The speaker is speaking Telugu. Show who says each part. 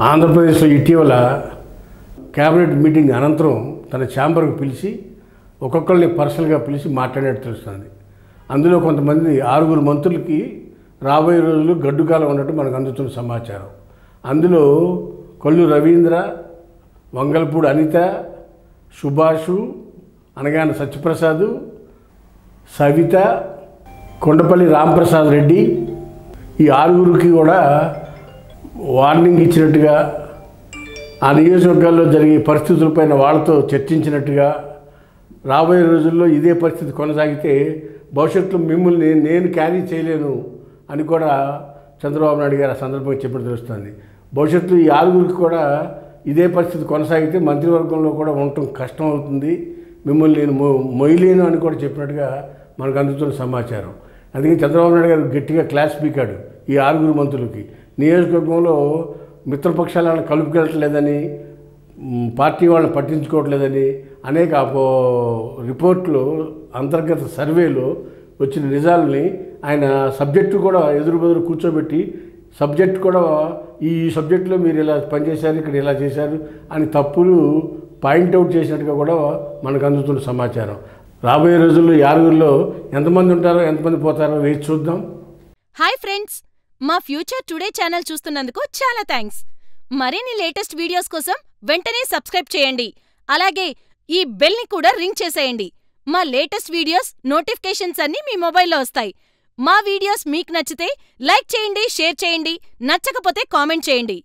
Speaker 1: ఆంధ్రప్రదేశ్లో ఇటీవల క్యాబినెట్ మీటింగ్ అనంతరం తన ఛాంబర్కు పిలిచి ఒక్కొక్కరిని పర్సనల్గా పిలిచి మాట్లాడినట్టు తెలుస్తుంది. అందులో కొంతమంది 6 మంత్రులకి రాబోయే రోజులు గడ్డుకాలం ఉన్నట్టు మనకు అందుతున్న సమాచారం. అందులో కొల్లు రవీంద్ర, వంగల్పూడి అనిత, సుభాషు, అనగాన సత్యప్రసాద్, సవిత, కొండపల్లి రాంప్రసాద్ రెడ్డి ఈ 6కి కూడా వార్నింగ్ ఇచ్చినట్టుగా, ఆ నియోజకవర్గాల్లో జరిగే పరిస్థితులపైన వాళ్ళతో చర్చించినట్టుగా, రాబోయే రోజుల్లో ఇదే పరిస్థితి కొనసాగితే భవిష్యత్తులో మిమ్మల్ని నేను క్యారీ చేయలేను అని కూడా చంద్రబాబు నాయుడు గారు ఆ సందర్భంగా చెప్పడం తెలుస్తుంది. భవిష్యత్తులో ఈ 6కి కూడా ఇదే పరిస్థితి కొనసాగితే మంత్రివర్గంలో కూడా ఉండటం కష్టం అవుతుంది, మిమ్మల్ని నేను మొయ్యలేను అని కూడా చెప్పినట్టుగా మనకు అందుతున్న సమాచారం. అందుకే చంద్రబాబు నాయుడు గారు గట్టిగా క్లాస్ పీకాడు ఈ 6 మంత్రులకి. నియోజకవర్గంలో మిత్రపక్షాలను కలుపుకెళ్ళట్లేదని, పార్టీ వాళ్ళని పట్టించుకోవట్లేదని అనేక రిపోర్ట్లు, అంతర్గత సర్వేలో వచ్చిన నిజాలని ఆయన సబ్జెక్టు కూడా ఎదురు కూర్చోబెట్టి సబ్జెక్ట్ కూడా ఈ సబ్జెక్టులో మీరు ఇలా పనిచేశారు, ఇక్కడ ఇలా చేశారు అని తప్పులు పాయింట్అవుట్ చేసినట్టుగా కూడా మనకు అందుతున్న సమాచారం. రాబోయే రోజుల్లో 6లో ఎంతమంది ఉంటారో ఎంతమంది పోతారో వేచి చూద్దాం.
Speaker 2: హాయ్ ఫ్రెండ్స్, మా ఫ్యూచర్ టుడే ఛానల్ చూస్తున్నందుకు చాలా థ్యాంక్స్. మరిన్ని లేటెస్ట్ వీడియోస్ కోసం వెంటనే సబ్స్క్రైబ్ చేయండి. అలాగే ఈ బెల్ని కూడా రింగ్ చేసేయండి. మా లేటెస్ట్ వీడియోస్ నోటిఫికేషన్స్ అన్నీ మీ మొబైల్లో వస్తాయి. మా వీడియోస్ మీకు నచ్చితే లైక్ చేయండి, షేర్ చేయండి, నచ్చకపోతే కామెంట్ చేయండి.